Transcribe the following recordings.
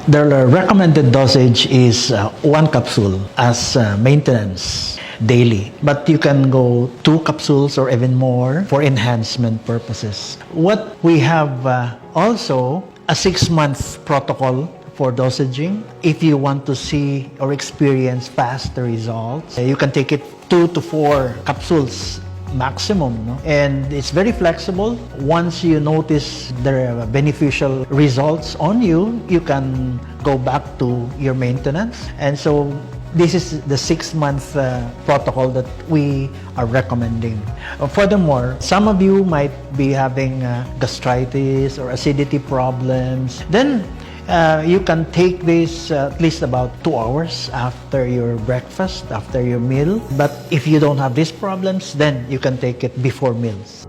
The recommended dosage is 1 capsule as maintenance daily, but you can go 2 capsules or even more for enhancement purposes. What we have also a 6-month protocol for dosaging. If you want to see or experience faster results, you can take it 2 to 4 capsules maximum, no? And it's very flexible. Once you notice the beneficial results on you, you can go back to your maintenance. And so this is the 6-month protocol that we are recommending. Furthermore, some of you might be having gastritis or acidity problems. Then you can take this at least about 2 hours after your breakfast, after your meal. But if you don't have these problems, then you can take it before meals.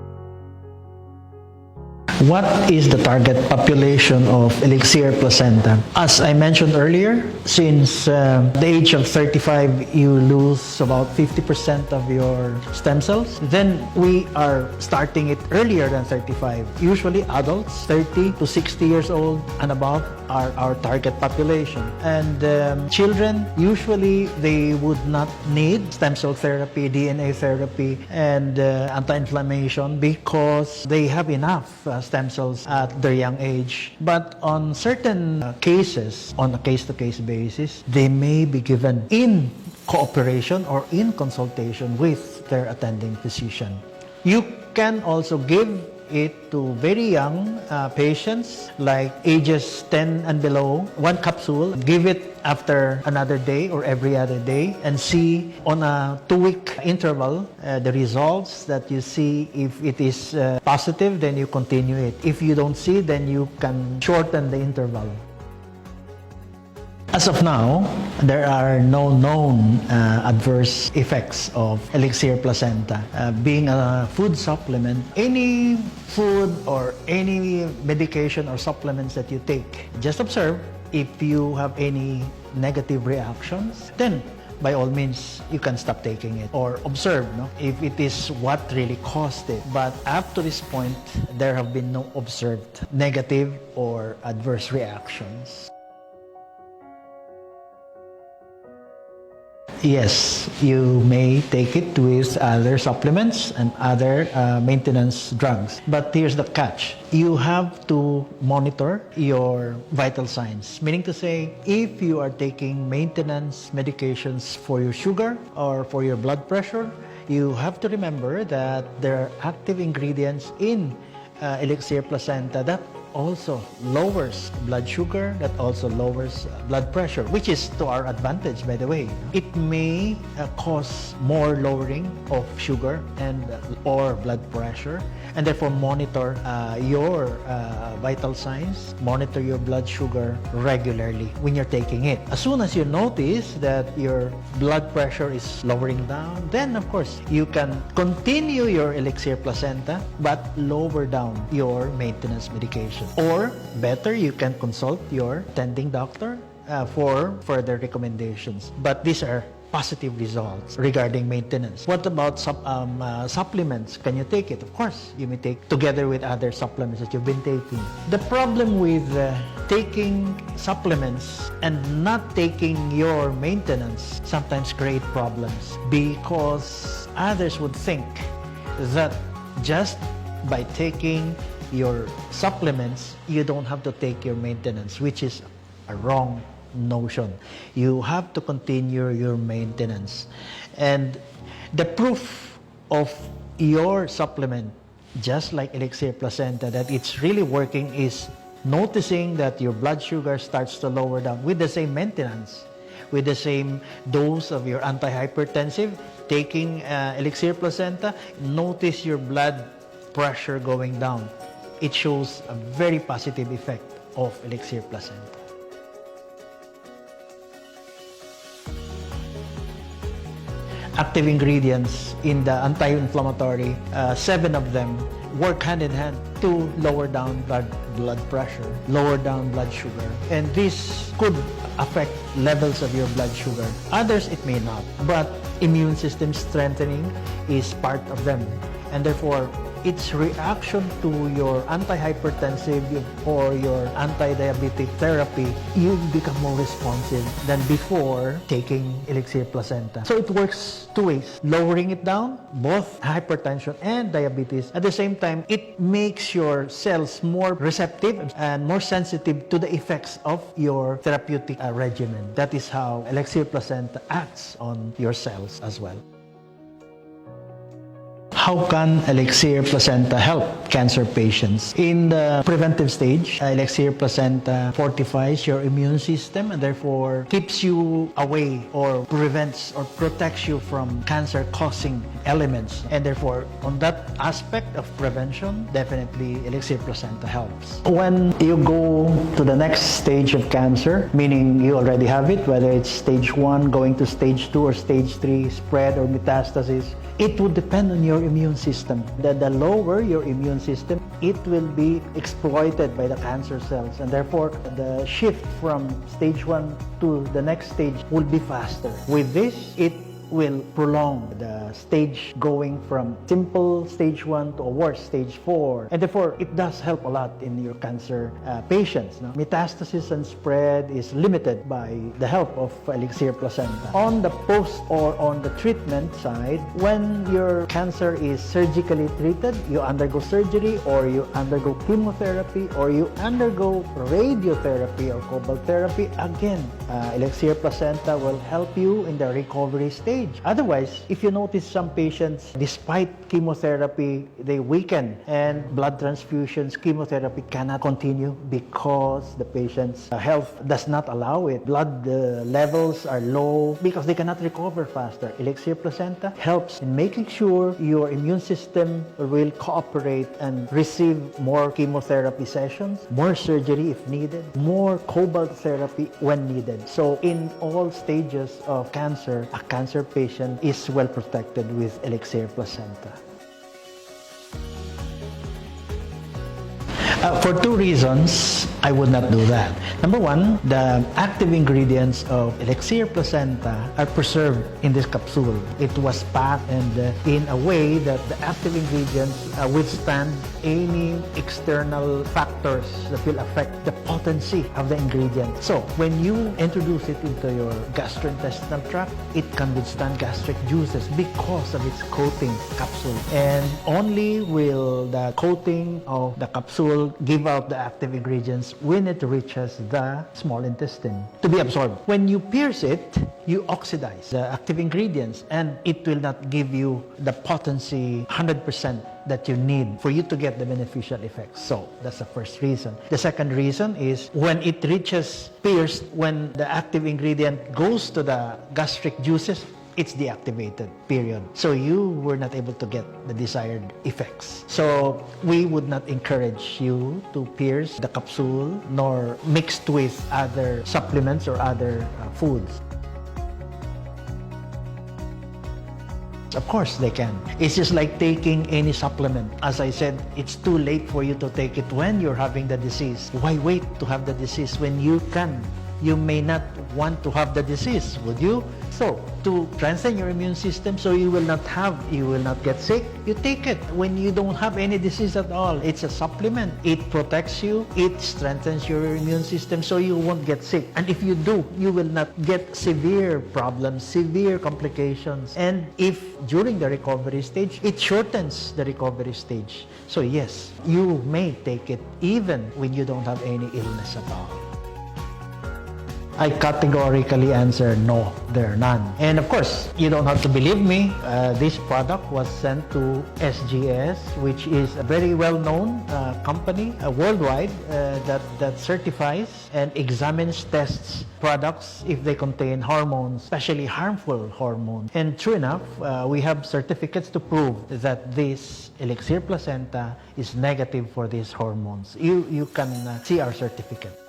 What is the target population of elixir placenta? As I mentioned earlier, since the age of 35, you lose about 50% of your stem cells. Then we are starting it earlier than 35. Usually adults, 30 to 60 years old and above are our target population. And children, usually they would not need stem cell therapy, DNA therapy, and anti-inflammation because they have enough stem cells at their young age. But on certain cases, on a case-to-case basis, they may be given in cooperation or in consultation with their attending physician. You can also give it to very young patients like ages 10 and below, 1 capsule. Give it after another day or every other day and see on a 2-week interval the results that you see. If it is positive, then you continue it. If you don't see, then you can shorten the interval. As of now, there are no known adverse effects of elixir placenta. Being a food supplement, any food or any medication or supplements that you take, just observe. If you have any negative reactions, then by all means, you can stop taking it or observe, no? If it is what really caused it. But up to this point, there have been no observed negative or adverse reactions. Yes, you may take it with other supplements and other maintenance drugs. But here's the catch. You have to monitor your vital signs. Meaning to say, if you are taking maintenance medications for your sugar or for your blood pressure, you have to remember that there are active ingredients in elixir placenta that also lowers blood sugar, that also lowers blood pressure, which is to our advantage, by the way. It may cause more lowering of sugar and or blood pressure, and therefore monitor your vital signs, monitor your blood sugar regularly when you're taking it. As soon as you notice that your blood pressure is lowering down, then of course you can continue your elixir placenta but lower down your maintenance medication. Or better, you can consult your attending doctor for further recommendations. But these are positive results regarding maintenance. What about supplements? Can you take it? Of course, you may take together with other supplements that you've been taking. The problem with taking supplements and not taking your maintenance sometimes create problems because others would think that just by taking your supplements, you don't have to take your maintenance, which is a wrong notion. You have to continue your maintenance. And the proof of your supplement, just like elixir placenta, that it's really working is noticing that your blood sugar starts to lower down with the same maintenance, with the same dose of your antihypertensive. Taking elixir placenta, notice your blood pressure going down. It shows a very positive effect of elixir placenta. Active ingredients in the anti-inflammatory, 7 of them work hand in hand to lower down blood pressure, lower down blood sugar. And this could affect levels of your blood sugar. Others, it may not. But immune system strengthening is part of them. And therefore, its reaction to your antihypertensive or your anti-diabetic therapy, you become more responsive than before taking Elixir Placenta. So it works two ways, lowering it down, both hypertension and diabetes. At the same time, it makes your cells more receptive and more sensitive to the effects of your therapeutic regimen. That is how Elixir Placenta acts on your cells as well. How can Elixir Placenta help cancer patients? In the preventive stage, Elixir Placenta fortifies your immune system and therefore keeps you away or prevents or protects you from cancer-causing elements. And therefore, on that aspect of prevention, definitely Elixir Placenta helps. When you go to the next stage of cancer, meaning you already have it, whether it's stage 1 going to stage 2 or stage 3, spread or metastasis, it would depend on your immune system. The lower your immune system, it will be exploited by the cancer cells, and therefore the shift from stage 1 to the next stage will be faster. With this, it will prolong the stage going from simple stage 1 to a worse stage 4, and therefore it does help a lot in your cancer patients. No? Metastasis and spread is limited by the help of Elixir Placenta. On the post or on the treatment side, when your cancer is surgically treated, you undergo surgery or you undergo chemotherapy or you undergo radiotherapy or cobalt therapy, again, Elixir Placenta will help you in the recovery stage. Otherwise, if you notice some patients, despite chemotherapy, they weaken and blood transfusions, chemotherapy cannot continue because the patient's health does not allow it. Blood levels are low because they cannot recover faster. Elixir Placenta helps in making sure your immune system will cooperate and receive more chemotherapy sessions, more surgery if needed, more cobalt therapy when needed. So in all stages of cancer, a cancer patient is well protected with Elixir Placenta. For two reasons, I would not do that. Number one, the active ingredients of Elixir Placenta are preserved in this capsule. It was packed and in a way that the active ingredients withstand any external factors that will affect the potency of the ingredient. So, when you introduce it into your gastrointestinal tract, it can withstand gastric juices because of its coating capsule. And only will the coating of the capsule give out the active ingredients when it reaches the small intestine to be absorbed. When you pierce it, you oxidize the active ingredients and it will not give you the potency 100% that you need for you to get the beneficial effects. So that's the first reason. The second reason is when it reaches pierced, when the active ingredient goes to the gastric juices, it's deactivated, period. So you were not able to get the desired effects. So we would not encourage you to pierce the capsule nor mixed with other supplements or other foods. Of course they can. It's just like taking any supplement. As I said, it's too late for you to take it when you're having the disease. Why wait to have the disease when you can? You may not want to have the disease, would you? So, to strengthen your immune system so you will not get sick, you take it when you don't have any disease at all. It's a supplement. It protects you, it strengthens your immune system so you won't get sick. And if you do, you will not get severe problems, severe complications. And if during the recovery stage, it shortens the recovery stage. So yes, you may take it even when you don't have any illness at all. I categorically answer no, there are none. And of course, you don't have to believe me. This product was sent to SGS, which is a very well-known company worldwide that certifies and examines, tests products if they contain hormones, especially harmful hormones. And true enough, we have certificates to prove that this Elixir Placenta is negative for these hormones. You can see our certificate.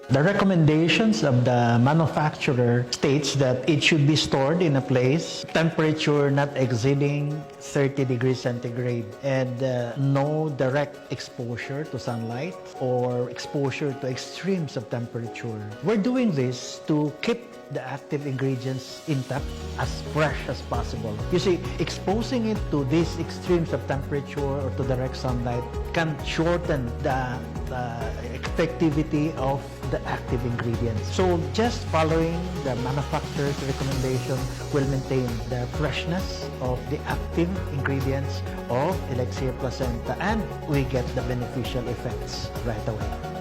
The recommendations of the manufacturer states that it should be stored in a place, temperature not exceeding 30 degrees centigrade, and no direct exposure to sunlight or exposure to extremes of temperature. We're doing this to keep the active ingredients intact, as fresh as possible. You see, exposing it to these extremes of temperature or to direct sunlight can shorten the effectivity of the active ingredients. So just following the manufacturer's recommendation will maintain the freshness of the active ingredients of Elixir Placenta, and we get the beneficial effects right away.